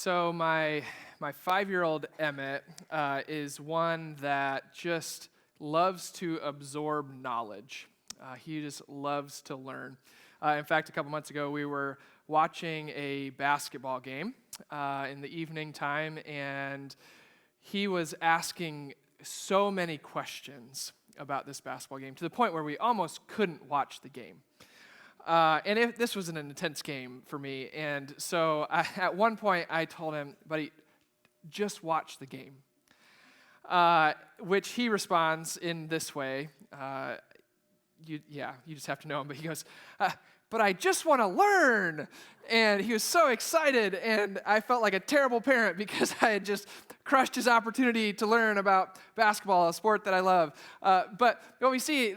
So my 5-year-old Emmett is one that just loves to absorb knowledge. He just loves to learn. In fact, a couple months ago, we were watching a basketball game in the evening time, and he was asking so many questions about this basketball game to the point where we almost couldn't watch the game. This was an intense game for me, and so at one point I told him, buddy, just watch the game. Which he responds in this way. You just have to know him, but he goes, but I just want to learn. And he was so excited, and I felt like a terrible parent because I had just crushed his opportunity to learn about basketball, a sport that I love. But what we see,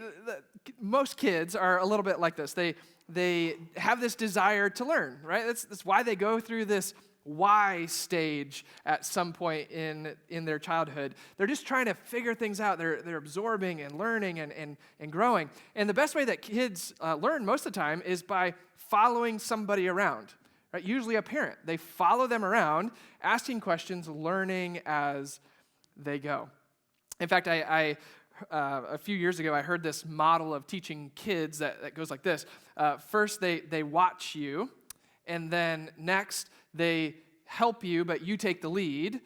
most kids are a little bit like this. They have this desire to learn, right? That's why they go through this why stage at some point in their childhood. They're just trying to figure things out. They're absorbing and learning and growing. And the best way that kids learn most of the time is by following somebody around, right? Usually a parent. They follow them around, asking questions, learning as they go. In fact, a few years ago, I heard this model of teaching kids that goes like this. First, they watch you, and then next, they help you, but you take the lead.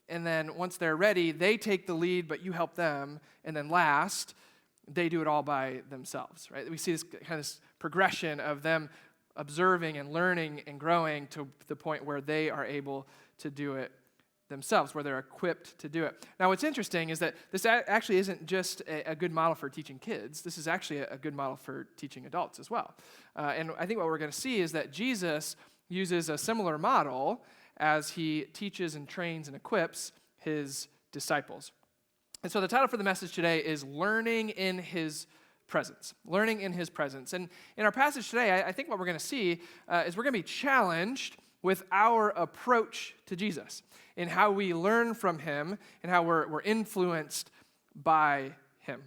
And then once they're ready, they take the lead, but you help them. And then last, they do it all by themselves, right? We see this kind of progression of them observing and learning and growing to the point where they are able to do it themselves, where they're equipped to do it. Now, what's interesting is that this actually isn't just a good model for teaching kids. This is actually a good model for teaching adults as well. And I think what we're going to see is that Jesus uses a similar model as he teaches and trains and equips his disciples. And so the title for the message today is Learning in His Presence. Learning in His Presence. And in our passage today, I think what we're going to see is we're going to be challenged with our approach to Jesus, in how we learn from him and how we're influenced by him.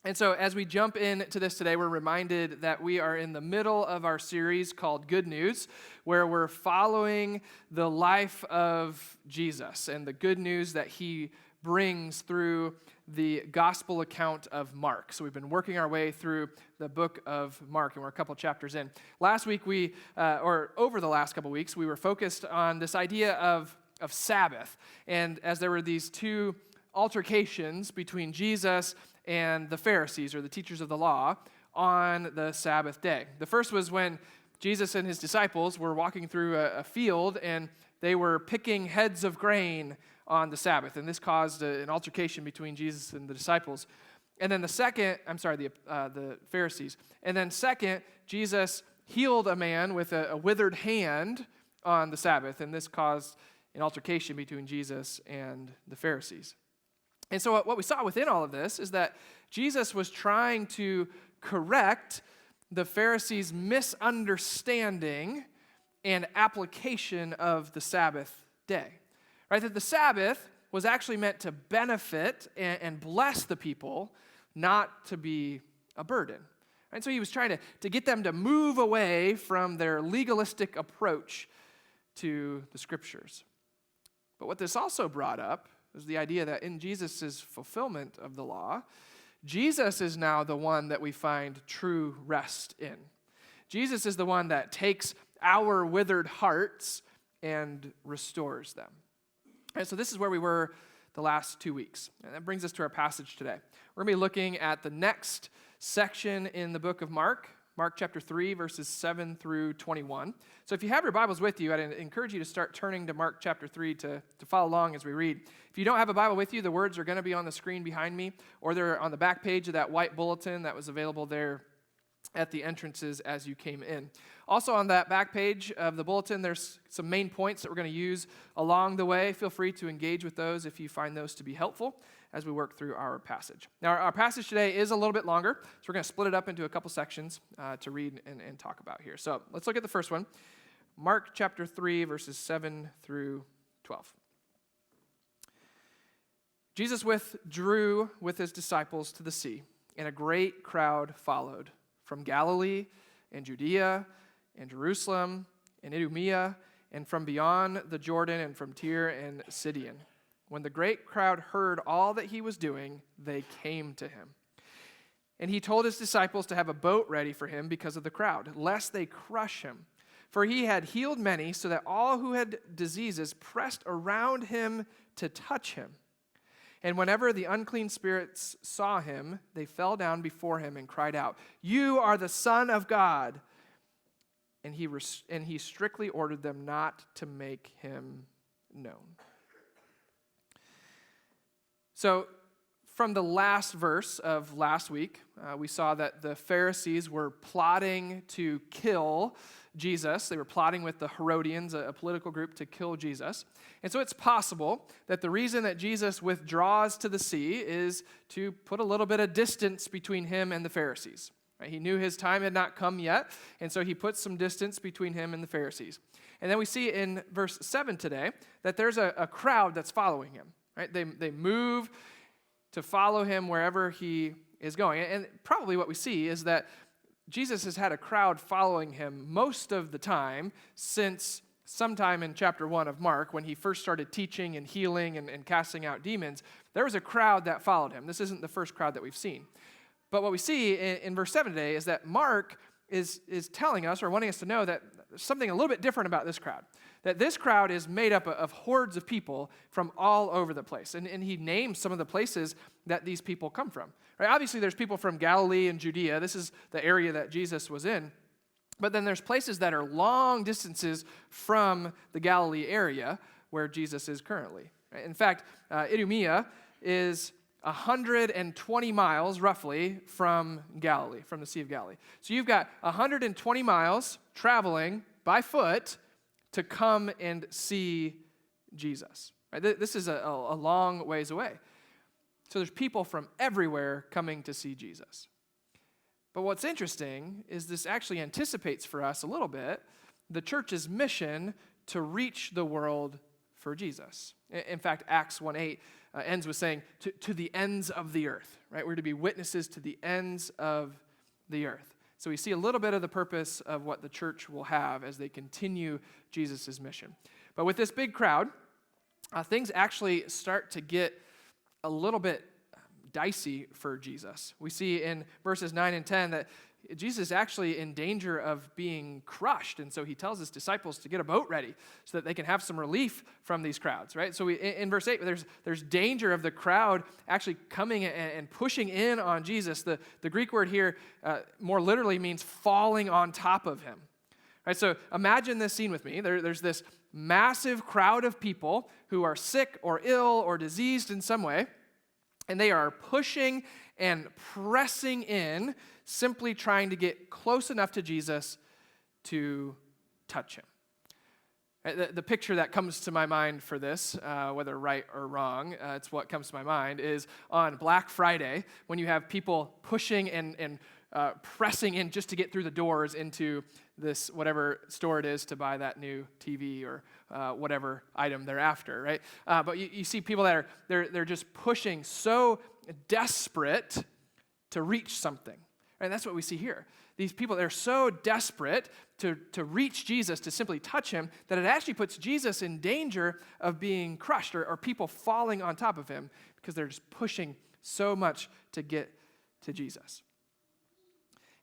And so as we jump into this today, we're reminded that we are in the middle of our series called Good News, where we're following the life of Jesus and the good news that he brings through the gospel account of Mark. So we've been working our way through the book of Mark, and we're a couple chapters in. Last week, over the last couple weeks, we were focused on this idea of Sabbath. And as there were these two altercations between Jesus and the Pharisees, or the teachers of the law, on the Sabbath day. The first was when Jesus and his disciples were walking through a field, and they were picking heads of grain on the Sabbath, and this caused an altercation between Jesus and the disciples. And then the Pharisees. And then second, Jesus healed a man with a withered hand on the Sabbath, and this caused an altercation between Jesus and the Pharisees. And so what we saw within all of this is that Jesus was trying to correct the Pharisees' misunderstanding and application of the Sabbath day. Right? That the Sabbath was actually meant to benefit and bless the people, not to be a burden. And so he was trying to get them to move away from their legalistic approach to the Scriptures. But what this also brought up is the idea that in Jesus' fulfillment of the law, Jesus is now the one that we find true rest in. Jesus is the one that takes our withered hearts and restores them. And so this is where we were the last 2 weeks. And that brings us to our passage today. We're going to be looking at the next section in the book of Mark chapter 3, verses 7 through 21. So if you have your Bibles with you, I'd encourage you to start turning to Mark chapter 3 to follow along as we read. If you don't have a Bible with you, the words are going to be on the screen behind me, or they're on the back page of that white bulletin that was available there at the entrances as you came in. Also on that back page of the bulletin, there's some main points that we're going to use along the way. Feel free to engage with those if you find those to be helpful as we work through our passage. Now, our passage today is a little bit longer, so we're going to split it up into a couple sections to read and talk about here. So let's look at the first one, Mark chapter 3, verses 7 through 12. Jesus withdrew with his disciples to the sea, and a great crowd followed from Galilee and Judea and Jerusalem and Idumea and from beyond the Jordan, and from Tyre and Sidon. When the great crowd heard all that he was doing, they came to him. And he told his disciples to have a boat ready for him because of the crowd, lest they crush him. For he had healed many, so that all who had diseases pressed around him to touch him. And whenever the unclean spirits saw him, they fell down before him and cried out, "You are the Son of God." And he strictly ordered them not to make him known. So, from the last verse of last week, we saw that the Pharisees were plotting to kill Jesus. They were plotting with the Herodians, a political group, to kill Jesus. And so it's possible that the reason that Jesus withdraws to the sea is to put a little bit of distance between him and the Pharisees. Right? He knew his time had not come yet, and so he puts some distance between him and the Pharisees. And then we see in verse 7 today that there's a crowd that's following him. Right? They move to follow him wherever he is going. And probably what we see is that Jesus has had a crowd following him most of the time since sometime in chapter 1 of Mark, when he first started teaching and healing and casting out demons. There was a crowd that followed him. This isn't the first crowd that we've seen. But what we see in verse 7 today is that Mark is telling us, or wanting us to know, that there's something a little bit different about this crowd. That this crowd is made up of hordes of people from all over the place. And he names some of the places that these people come from. Right? Obviously, there's people from Galilee and Judea. This is the area that Jesus was in. But then there's places that are long distances from the Galilee area where Jesus is currently. Right? In fact, Idumea is 120 miles, roughly, from Galilee, from the Sea of Galilee. So you've got 120 miles traveling by foot to come and see Jesus. Right? This is a long ways away. So there's people from everywhere coming to see Jesus. But what's interesting is this actually anticipates for us a little bit the church's mission to reach the world for Jesus. In fact, Acts 1:8 ends with saying, to the ends of the earth. Right? We're to be witnesses to the ends of the earth. So we see a little bit of the purpose of what the church will have as they continue Jesus' mission. But with this big crowd, things actually start to get a little bit dicey for Jesus. We see in verses 9 and 10 that Jesus is actually in danger of being crushed, and so he tells his disciples to get a boat ready so that they can have some relief from these crowds, right? So in verse 8, there's danger of the crowd actually coming and pushing in on Jesus. The Greek word here more literally means falling on top of him. Right? So imagine this scene with me. There's this massive crowd of people who are sick or ill or diseased in some way, and they are pushing and pressing in, simply trying to get close enough to Jesus to touch him. The picture that comes to my mind for this, whether right or wrong, it's what comes to my mind, is on Black Friday, when you have people pushing and pressing in just to get through the doors into this whatever store it is to buy that new TV or whatever item they're after, right? But you see people that they're just pushing so desperate to reach something. And that's what we see here. These people, they're so desperate to reach Jesus, to simply touch him, that it actually puts Jesus in danger of being crushed or people falling on top of him because they're just pushing so much to get to Jesus.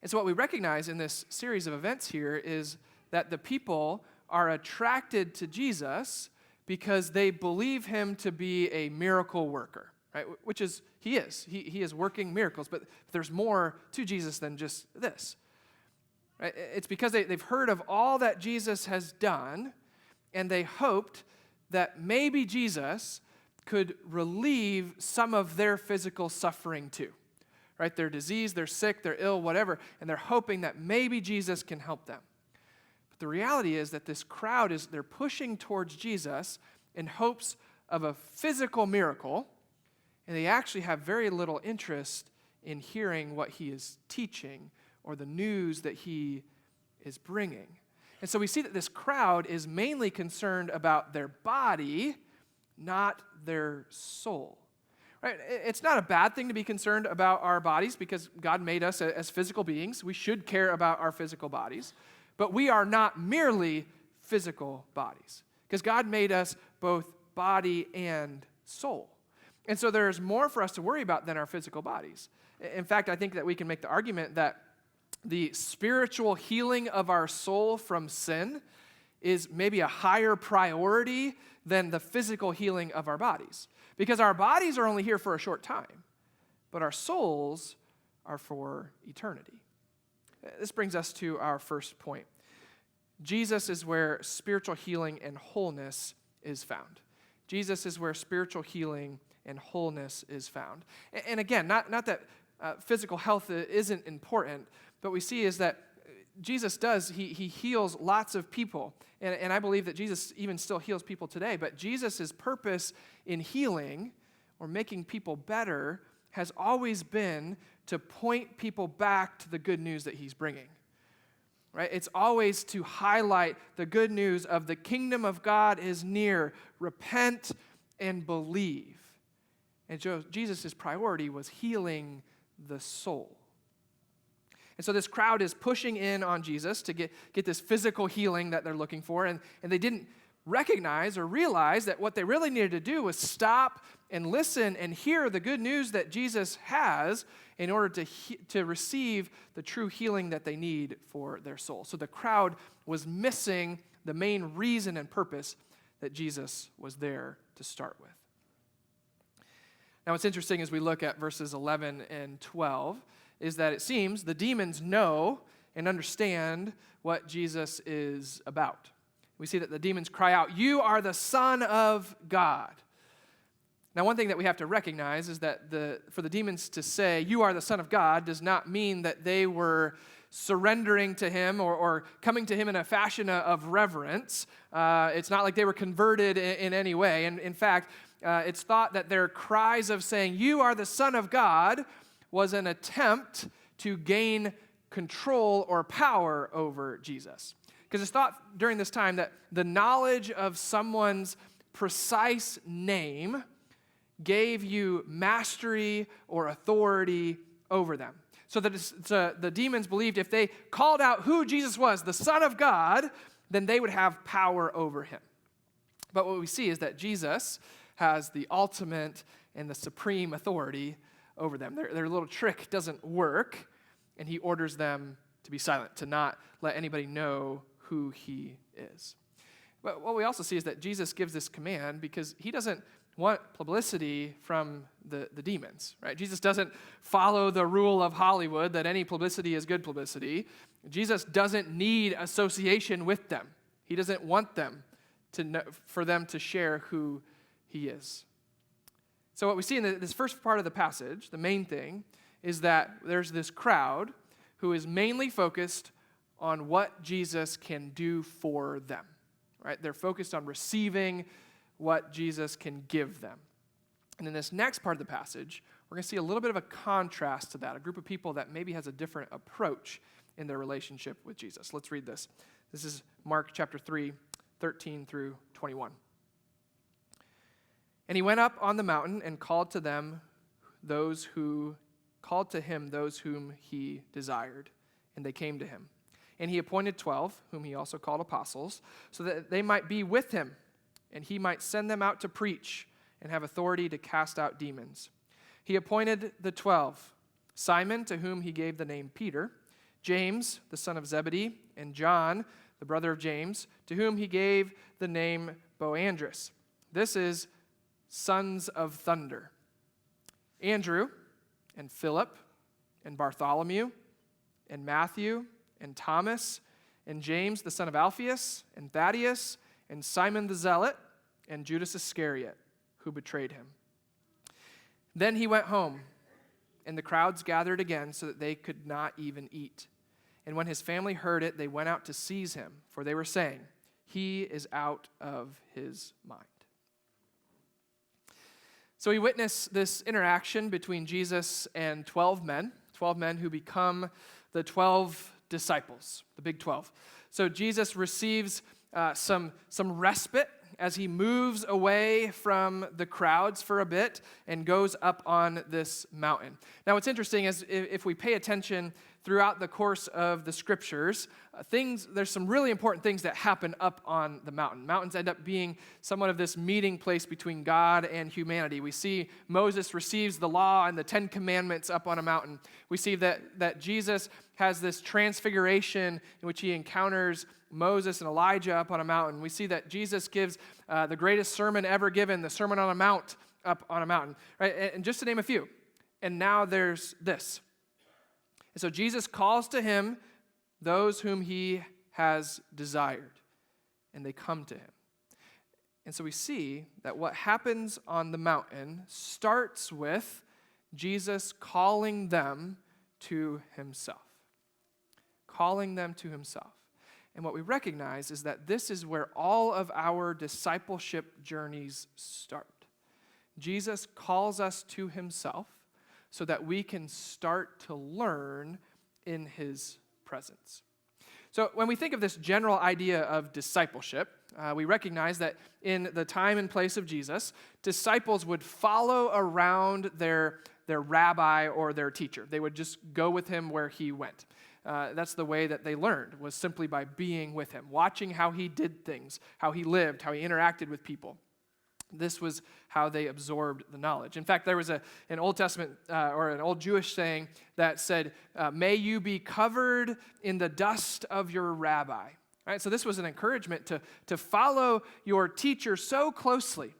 And so what we recognize in this series of events here is that the people are attracted to Jesus because they believe him to be a miracle worker, right? Which is, he is. He is working miracles, but there's more to Jesus than just this. Right? It's because they've heard of all that Jesus has done, and they hoped that maybe Jesus could relieve some of their physical suffering too. Right? They're diseased, they're sick, they're ill, whatever, and they're hoping that maybe Jesus can help them. But the reality is that this crowd they're pushing towards Jesus in hopes of a physical miracle, and they actually have very little interest in hearing what he is teaching or the news that he is bringing. And so we see that this crowd is mainly concerned about their body, not their soul. Right? It's not a bad thing to be concerned about our bodies because God made us as physical beings. We should care about our physical bodies. But we are not merely physical bodies. Because God made us both body and soul. And so there's more for us to worry about than our physical bodies. In fact, I think that we can make the argument that the spiritual healing of our soul from sin is maybe a higher priority than the physical healing of our bodies. Because our bodies are only here for a short time, but our souls are for eternity. This brings us to our first point. Jesus is where spiritual healing and wholeness is found. Jesus is where spiritual healing and wholeness is found. And again, not that physical health isn't important, but we see is that Jesus he heals lots of people. And I believe that Jesus even still heals people today. But Jesus' purpose in healing or making people better has always been to point people back to the good news that he's bringing. Right? It's always to highlight the good news of the kingdom of God is near. Repent and believe. And Jesus' priority was healing the soul. And so this crowd is pushing in on Jesus to get this physical healing that they're looking for, and they didn't recognize or realize that what they really needed to do was stop and listen and hear the good news that Jesus has in order to receive the true healing that they need for their soul. So the crowd was missing the main reason and purpose that Jesus was there to start with. Now, what's interesting as we look at verses 11 and 12 is that it seems the demons know and understand what Jesus is about. We see that the demons cry out, "You are the Son of God." Now, one thing that we have to recognize is that for the demons to say, "You are the Son of God," does not mean that they were surrendering to him or coming to him in a fashion of reverence. It's not like they were converted in any way. And in fact, it's thought that their cries of saying, "You are the Son of God," was an attempt to gain control or power over Jesus. Because it's thought during this time that the knowledge of someone's precise name gave you mastery or authority over them. So that the demons believed if they called out who Jesus was, the Son of God, then they would have power over him. But what we see is that Jesus has the ultimate and the supreme authority over them. Their little trick doesn't work, and he orders them to be silent, to not let anybody know who he is. But what we also see is that Jesus gives this command because he doesn't want publicity from the demons, right? Jesus doesn't follow the rule of Hollywood that any publicity is good publicity. Jesus doesn't need association with them. He doesn't want them to know, for them to share who he is. So what we see in this first part of the passage, the main thing, is that there's this crowd who is mainly focused on what Jesus can do for them, right? They're focused on receiving what Jesus can give them. And in this next part of the passage, we're going to see a little bit of a contrast to that, a group of people that maybe has a different approach in their relationship with Jesus. Let's read this. This is Mark chapter 3, 13 through 21. And he went up on the mountain and called to him those whom he desired, and they came to him. And he appointed 12, whom he also called apostles, so that they might be with him, and he might send them out to preach and have authority to cast out demons. He appointed the 12, Simon, to whom he gave the name Peter, James, the son of Zebedee, and John, the brother of James, to whom he gave the name Boanerges. This is sons of thunder. Andrew, and Philip, and Bartholomew, and Matthew, and Thomas, and James, the son of Alphaeus, and Thaddeus, and Simon the Zealot, and Judas Iscariot, who betrayed him. Then he went home, and the crowds gathered again so that they could not even eat. And when his family heard it, they went out to seize him, for they were saying, "He is out of his mind." So we witness this interaction between Jesus and 12 men who become the 12 disciples, the big 12. So Jesus receives some respite as he moves away from the crowds for a bit and goes up on this mountain. Now, what's interesting is if we pay attention throughout the course of the scriptures, there's some really important things that happen up on the mountain. Mountains end up being somewhat of this meeting place between God and humanity. We see Moses receives the law and the 10 Commandments up on a mountain. We see that Jesus has this transfiguration in which he encounters Moses and Elijah up on a mountain. We see that Jesus gives the greatest sermon ever given, the Sermon on the Mount, up on a mountain, right? And just to name a few. And now there's this. And so Jesus calls to him those whom he has desired, and they come to him. And so we see that what happens on the mountain starts with Jesus calling them to himself. Calling them to himself. And what we recognize is that this is where all of our discipleship journeys start. Jesus calls us to himself so that we can start to learn in his presence. So when we think of this general idea of discipleship, we recognize that in the time and place of Jesus, disciples would follow around their rabbi or their teacher. They would just go with him where he went. That's the way that they learned, was simply by being with him, watching how he did things, how he lived, how he interacted with people. This was how they absorbed the knowledge. In fact, there was an Old Testament or an old Jewish saying that said, may you be covered in the dust of your rabbi. Right? So this was an encouragement to follow your teacher so closely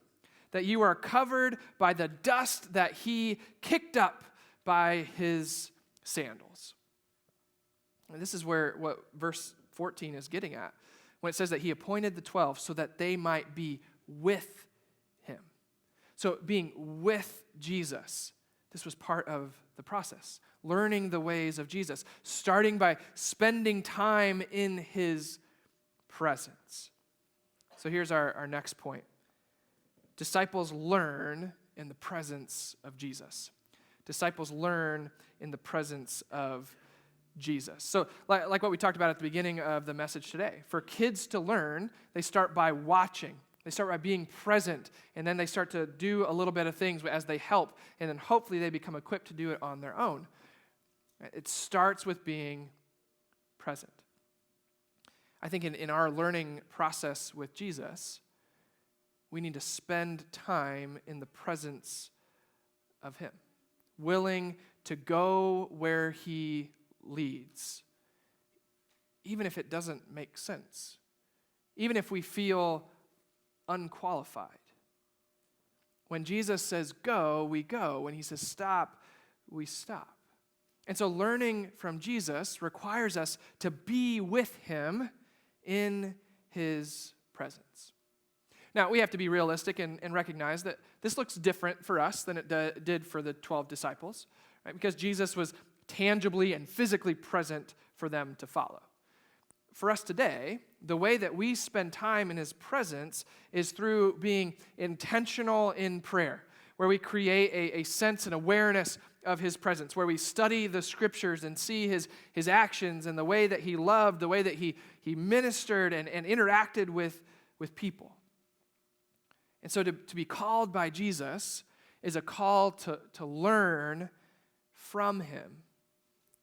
that you are covered by the dust that he kicked up by his sandals. And this is what verse 14 is getting at, when it says that he appointed the 12 so that they might be with him. So being with Jesus, this was part of the process. Learning the ways of Jesus, starting by spending time in his presence. So here's our next point. Disciples learn in the presence of Jesus. Disciples learn in the presence of Jesus. So like what we talked about at the beginning of the message today, for kids to learn, they start by watching. They start by being present, and then they start to do a little bit of things as they help, and then hopefully they become equipped to do it on their own. It starts with being present. I think in our learning process with Jesus, we need to spend time in the presence of him, willing to go where he leads, even if it doesn't make sense, even if we feel unqualified. When Jesus says go, we go. When he says stop, we stop. And so learning from Jesus requires us to be with him in his presence. Now, we have to be realistic and recognize that this looks different for us than it did for the 12 disciples, right? Because Jesus was tangibly and physically present for them to follow. For us today, the way that we spend time in his presence is through being intentional in prayer, where we create a sense and awareness of his presence, where we study the scriptures and see his actions and the way that he loved, the way that he ministered and interacted with people. And so to be called by Jesus is a call to learn from him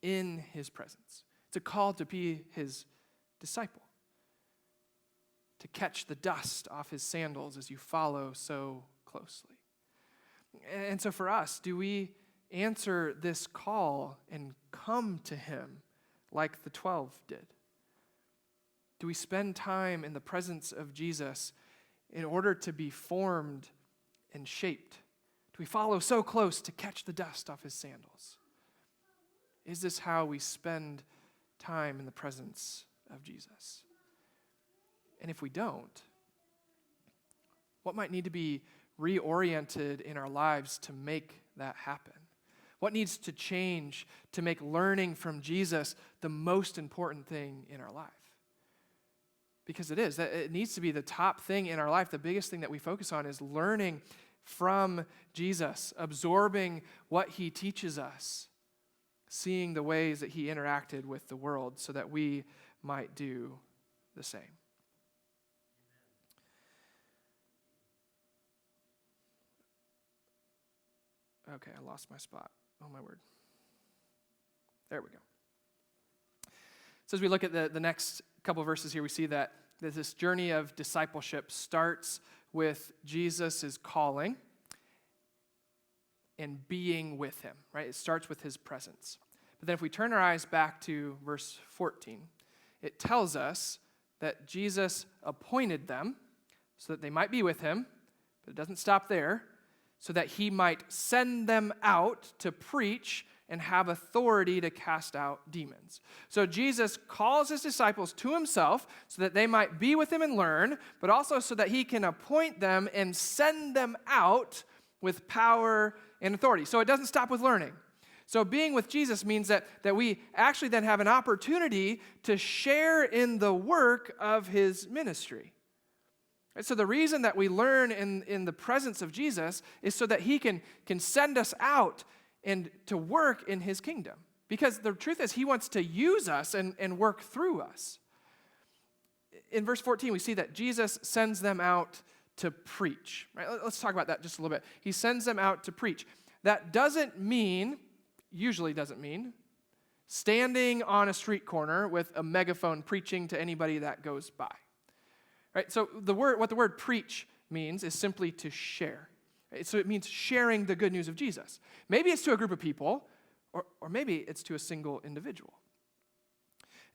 in his presence. It's a call to be his disciple, to catch the dust off his sandals as you follow so closely. And so for us, do we answer this call and come to him like the 12 did? Do we spend time in the presence of Jesus in order to be formed and shaped? Do we follow so close to catch the dust off his sandals? Is this how we spend time in the presence of Jesus? And if we don't, what might need to be reoriented in our lives to make that happen? What needs to change to make learning from Jesus the most important thing in our life? Because it is. It needs to be the top thing in our life. The biggest thing that we focus on is learning from Jesus, absorbing what he teaches us, seeing the ways that he interacted with the world so that we might do the same. Okay, I lost my spot. Oh, my word. There we go. So as we look at the next couple verses here, we see that this journey of discipleship starts with Jesus' calling and being with him, right? It starts with his presence. But then if we turn our eyes back to verse 14, it tells us that Jesus appointed them so that they might be with him, but it doesn't stop there, so that he might send them out to preach and have authority to cast out demons. So Jesus calls his disciples to himself so that they might be with him and learn, but also so that he can appoint them and send them out with power and authority. So it doesn't stop with learning. So being with Jesus means that we actually then have an opportunity to share in the work of his ministry. And so the reason that we learn in the presence of Jesus is so that he can send us out and to work in his kingdom. Because the truth is, he wants to use us and work through us. In verse 14, we see that Jesus sends them out to preach. Right? Let's talk about that just a little bit. He sends them out to preach. That usually doesn't mean, standing on a street corner with a megaphone preaching to anybody that goes by. Right? So what the word preach means is simply to share. Right? So it means sharing the good news of Jesus. Maybe it's to a group of people, or maybe it's to a single individual.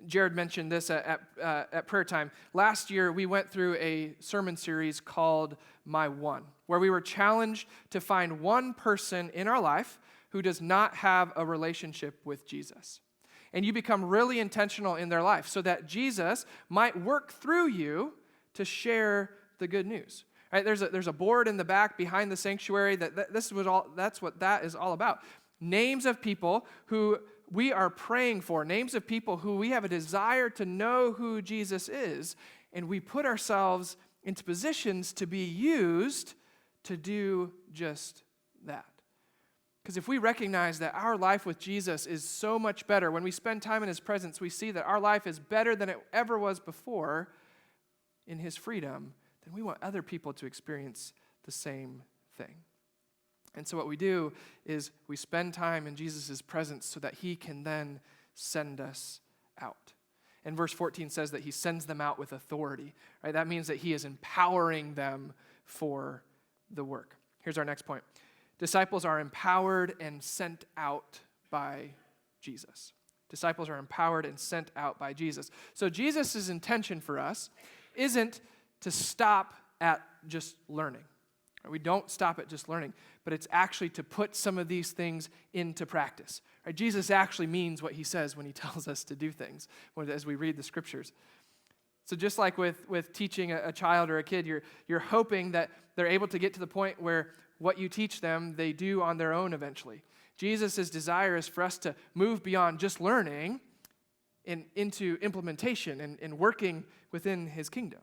Jared mentioned this at prayer time. Last year, we went through a sermon series called My One, where we were challenged to find one person in our life who does not have a relationship with Jesus. And you become really intentional in their life so that Jesus might work through you to share the good news. Right? There's a board in the back behind the sanctuary that's what that is all about. Names of people who we are praying for, names of people who we have a desire to know who Jesus is, and we put ourselves into positions to be used to do just that. Because if we recognize that our life with Jesus is so much better, when we spend time in his presence, we see that our life is better than it ever was before in his freedom, then we want other people to experience the same thing. And so what we do is we spend time in Jesus' presence so that he can then send us out. And verse 14 says that he sends them out with authority. Right? That means that he is empowering them for the work. Here's our next point. Disciples are empowered and sent out by Jesus. Disciples are empowered and sent out by Jesus. So Jesus' intention for us isn't to stop at just learning. We don't stop at just learning, but it's actually to put some of these things into practice. Right? Jesus actually means what he says when he tells us to do things, as we read the scriptures. So just like with teaching a child or a kid, you're hoping that they're able to get to the point where what you teach them, they do on their own eventually. Jesus' desire is for us to move beyond just learning into implementation and working within his kingdom.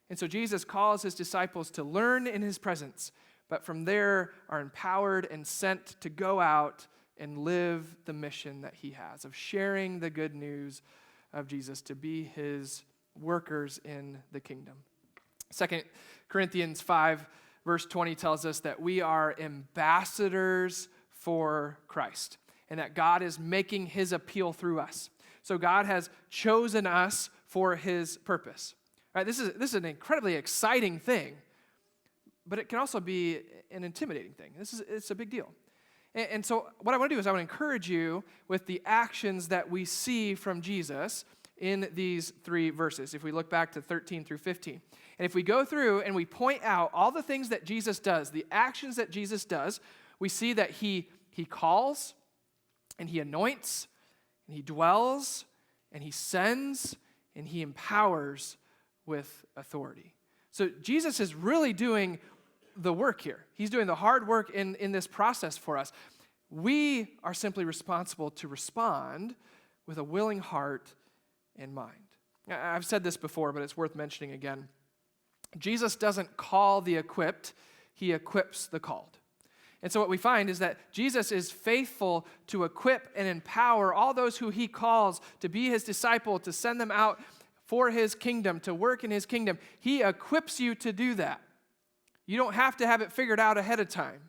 And so Jesus calls his disciples to learn in his presence, but from there are empowered and sent to go out and live the mission that he has of sharing the good news of Jesus, to be his workers in the kingdom. 2 Corinthians 5, verse 20 tells us that we are ambassadors for Christ and that God is making his appeal through us. So God has chosen us for his purpose. Right, this is an incredibly exciting thing, but it can also be an intimidating thing. It's a big deal. And so what I want to do is I want to encourage you with the actions that we see from Jesus in these three verses, if we look back to 13 through 15. And if we go through and we point out all the things that Jesus does, the actions that Jesus does, we see that he calls, and he anoints, and he dwells, and he sends, and he empowers with authority. So Jesus is really doing the work here. He's doing the hard work in this process for us. We are simply responsible to respond with a willing heart and mind. I've said this before, but it's worth mentioning again. Jesus doesn't call the equipped, he equips the called. And so what we find is that Jesus is faithful to equip and empower all those who he calls to be his disciple, to send them out for his kingdom, to work in his kingdom. He equips you to do that. You don't have to have it figured out ahead of time.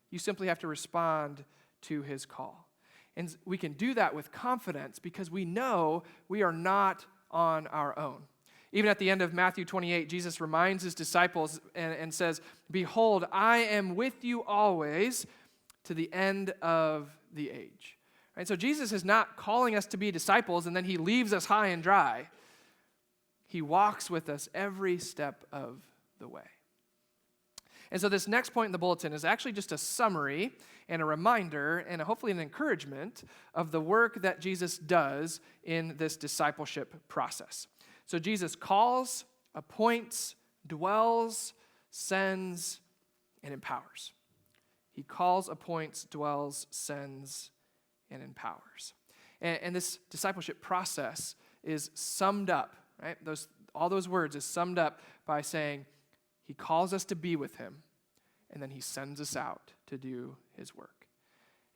You simply have to respond to his call. And we can do that with confidence because we know we are not on our own. Even at the end of Matthew 28, Jesus reminds his disciples and says, "Behold, I am with you always to the end of the age." Right? So Jesus is not calling us to be disciples and then he leaves us high and dry. He walks with us every step of the way. And so this next point in the bulletin is actually just a summary and a reminder and hopefully an encouragement of the work that Jesus does in this discipleship process. So Jesus calls, appoints, dwells, sends, and empowers. He calls, appoints, dwells, sends, and empowers. And this discipleship process is summed up, right? All those words is summed up by saying he calls us to be with him, and then he sends us out to do his work.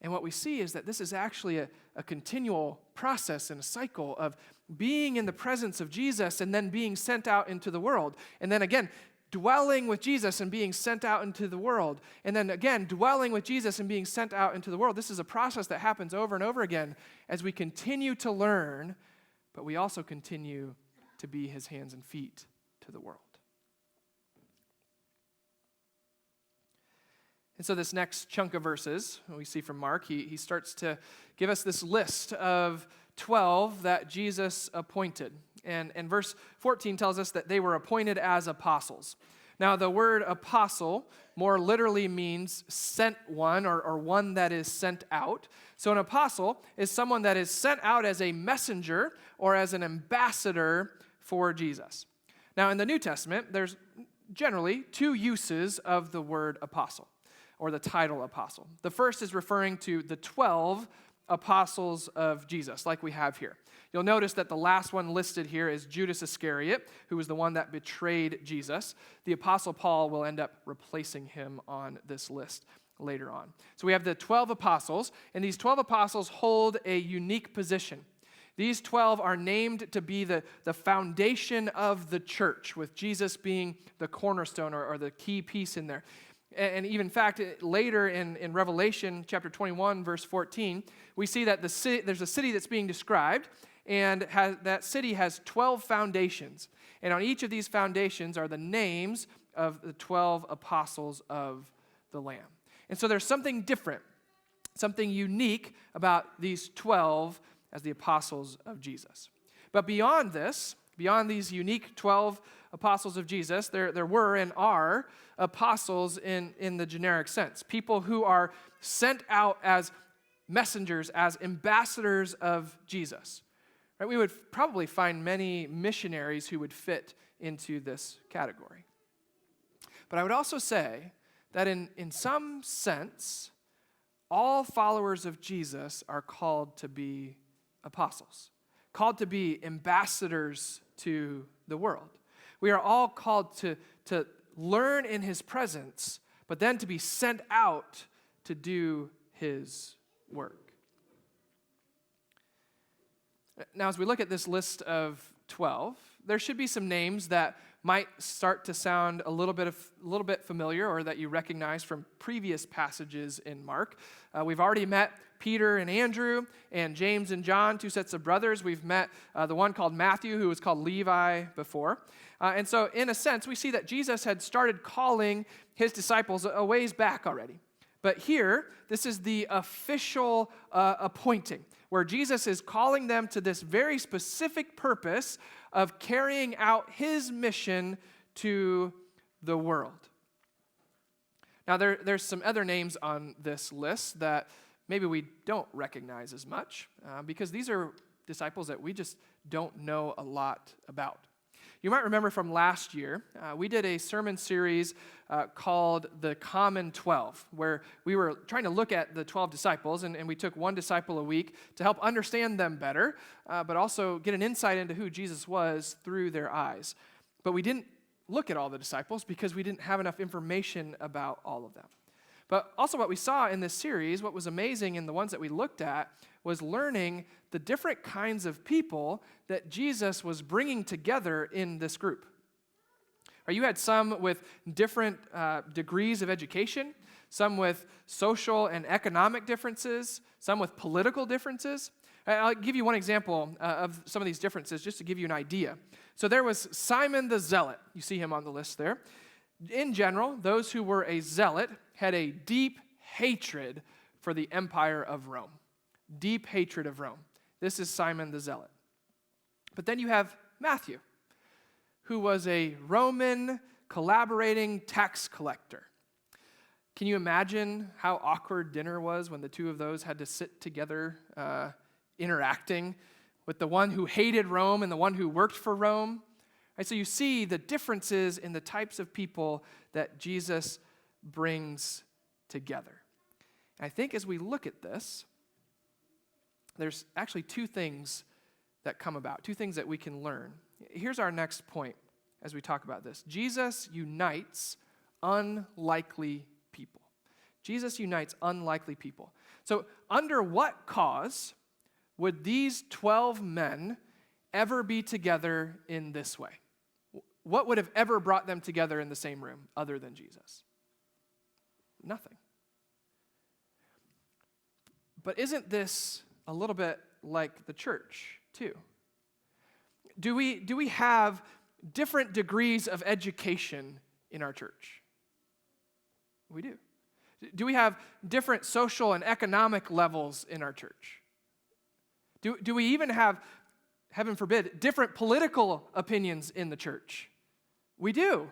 And what we see is that this is actually a continual process and a cycle of being in the presence of Jesus and then being sent out into the world. And then again, dwelling with Jesus and being sent out into the world. And then again, dwelling with Jesus and being sent out into the world. This is a process that happens over and over again as we continue to learn, but we also continue to be his hands and feet to the world. And so this next chunk of verses we see from Mark, he starts to give us this list of 12 that Jesus appointed. And verse 14 tells us that they were appointed as apostles. Now, the word apostle more literally means sent one or one that is sent out. So an apostle is someone that is sent out as a messenger or as an ambassador for Jesus. Now, in the New Testament, there's generally two uses of the word apostle, or the title apostle. The first is referring to the 12 apostles of Jesus, like we have here. You'll notice that the last one listed here is Judas Iscariot, who was the one that betrayed Jesus. The apostle Paul will end up replacing him on this list later on. So we have the 12 apostles, and these 12 apostles hold a unique position. These 12 are named to be the foundation of the church, with Jesus being the cornerstone or the key piece in there. And even in fact, later in Revelation chapter 21, verse 14, we see that there's a city that's being described, and that city has 12 foundations. And on each of these foundations are the names of the 12 apostles of the Lamb. And so there's something different, something unique about these 12 as the apostles of Jesus. But beyond this, beyond these unique 12 apostles of Jesus, there were and are apostles in the generic sense. People who are sent out as messengers, as ambassadors of Jesus. Right? We would probably find many missionaries who would fit into this category. But I would also say that in some sense, all followers of Jesus are called to be apostles, called to be ambassadors to the world. We are all called to learn in his presence, but then to be sent out to do his work. Now, as we look at this list of 12, there should be some names that might start to sound a little bit familiar, or that you recognize from previous passages in Mark. We've already met Peter and Andrew, and James and John, two sets of brothers. We've met the one called Matthew, who was called Levi before. And so, in a sense, we see that Jesus had started calling his disciples a ways back already. But here, this is the official appointing, where Jesus is calling them to this very specific purpose of carrying out his mission to the world. Now, there's some other names on this list that maybe we don't recognize as much, because these are disciples that we just don't know a lot about. You might remember from last year, we did a sermon series called The Common 12, where we were trying to look at the 12 disciples, and we took one disciple a week to help understand them better, but also get an insight into who Jesus was through their eyes. But we didn't look at all the disciples because we didn't have enough information about all of them. But also what we saw in this series, what was amazing in the ones that we looked at, was learning the different kinds of people that Jesus was bringing together in this group. You had some with different degrees of education, some with social and economic differences, some with political differences. I'll give you one example of some of these differences just to give you an idea. So there was Simon the Zealot. You see him on the list there. In general, those who were a zealot had a deep hatred for the empire of Rome. Deep hatred of Rome. This is Simon the Zealot. But then you have Matthew, who was a Roman collaborating tax collector. Can you imagine how awkward dinner was when the two of those had to sit together interacting with the one who hated Rome and the one who worked for Rome? Right, so you see the differences in the types of people that Jesus brings together. And I think as we look at this, there's actually two things that come about, two things that we can learn. Here's our next point as we talk about this. Jesus unites unlikely people. Jesus unites unlikely people. So under what cause would these 12 men ever be together in this way? What would have ever brought them together in the same room other than Jesus? Nothing. But isn't this a little bit like the church, too? Do we have different degrees of education in our church? We do. Do we have different social and economic levels in our church? Do we even have, heaven forbid, different political opinions in the church? We do.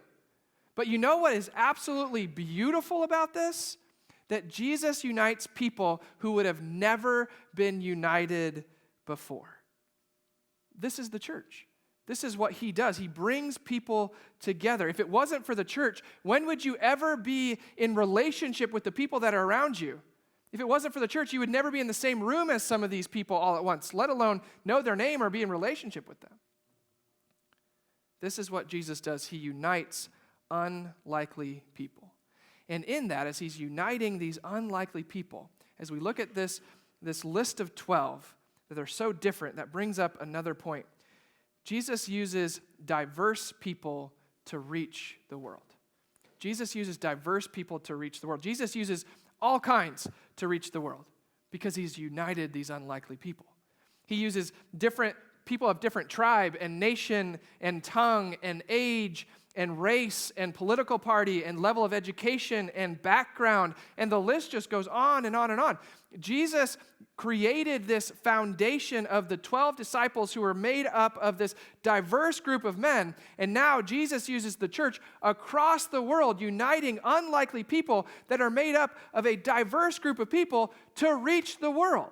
But you know what is absolutely beautiful about this? That Jesus unites people who would have never been united before. This is the church. This is what he does. He brings people together. If it wasn't for the church, when would you ever be in relationship with the people that are around you? If it wasn't for the church, you would never be in the same room as some of these people all at once, let alone know their name or be in relationship with them. This is what Jesus does. He unites unlikely people. And in that, as he's uniting these unlikely people, as we look at this list of 12 that are so different, that brings up another point. Jesus uses diverse people to reach the world. Jesus uses diverse people to reach the world. Jesus uses all kinds to reach the world because he's united these unlikely people. He uses different people of different tribe and nation and tongue and age and race and political party and level of education and background, and the list just goes on and on and on. Jesus created this foundation of the 12 disciples who were made up of this diverse group of men, and now Jesus uses the church across the world, uniting unlikely people that are made up of a diverse group of people to reach the world.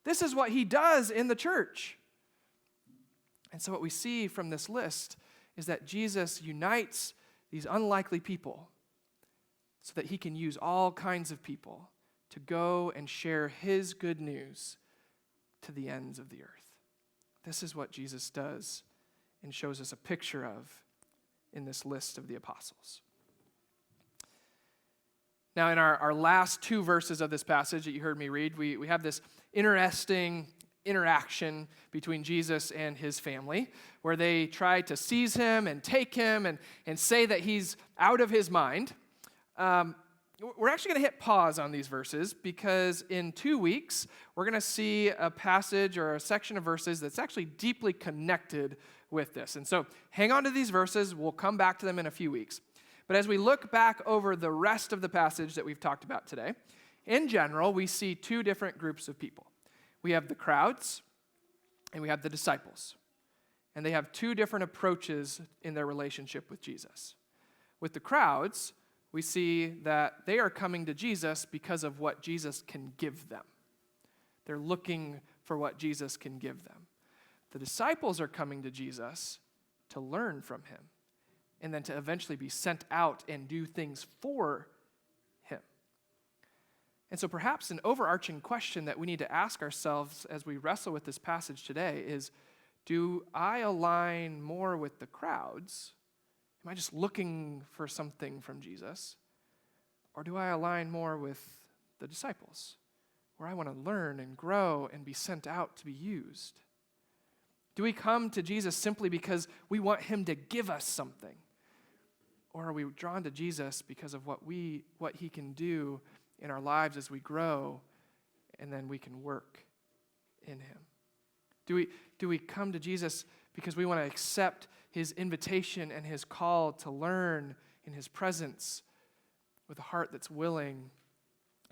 This is what he does in the church. And so what we see from this list is that Jesus unites these unlikely people so that he can use all kinds of people to go and share his good news to the ends of the earth. This is what Jesus does and shows us a picture of in this list of the apostles. Now, in our last two verses of this passage that you heard me read, we have this interesting interaction between Jesus and his family, where they try to seize him and take him and say that he's out of his mind. We're actually going to hit pause on these verses because in 2 weeks, we're going to see a passage or a section of verses that's actually deeply connected with this. And so hang on to these verses. We'll come back to them in a few weeks. But as we look back over the rest of the passage that we've talked about today, in general, we see two different groups of people. We have the crowds, and we have the disciples. And they have two different approaches in their relationship with Jesus. With the crowds, we see that they are coming to Jesus because of what Jesus can give them. They're looking for what Jesus can give them. The disciples are coming to Jesus to learn from him, and then to eventually be sent out and do things for him. And so perhaps an overarching question that we need to ask ourselves as we wrestle with this passage today is, do I align more with the crowds? Am I just looking for something from Jesus? Or do I align more with the disciples, where I want to learn and grow and be sent out to be used? Do we come to Jesus simply because we want him to give us something? Or are we drawn to Jesus because of what he can do in our lives as we grow, and then we can work in him? Do we come to Jesus because we want to accept his invitation and his call to learn in his presence with a heart that's willing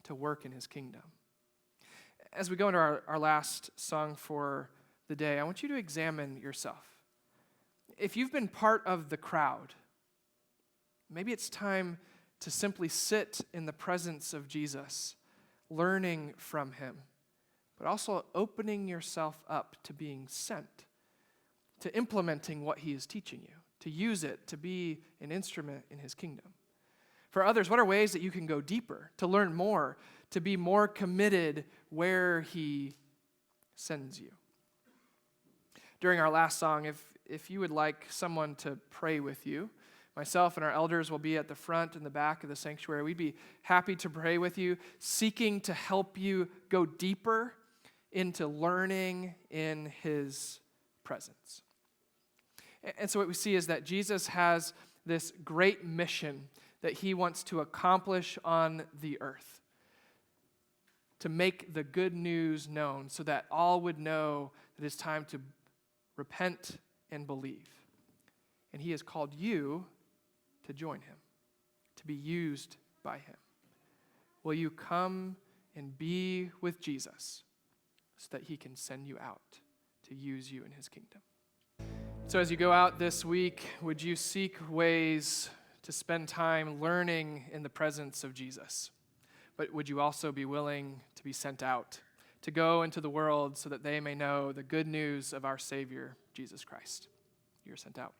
to work in his kingdom? As we go into our last song for the day, I want you to examine yourself. If you've been part of the crowd, maybe it's time to simply sit in the presence of Jesus, learning from him, but also opening yourself up to being sent, to implementing what he is teaching you, to use it to be an instrument in his kingdom. For others, what are ways that you can go deeper, to learn more, to be more committed where he sends you? During our last song, if you would like someone to pray with you, myself and our elders will be at the front and the back of the sanctuary. We'd be happy to pray with you, seeking to help you go deeper into learning in his presence. And so what we see is that Jesus has this great mission that he wants to accomplish on the earth, to make the good news known so that all would know that it's time to repent and believe. And he has called you to join him, to be used by him. Will you come and be with Jesus so that he can send you out to use you in his kingdom? So as you go out this week, would you seek ways to spend time learning in the presence of Jesus? But would you also be willing to be sent out, to go into the world so that they may know the good news of our Savior, Jesus Christ? You're sent out.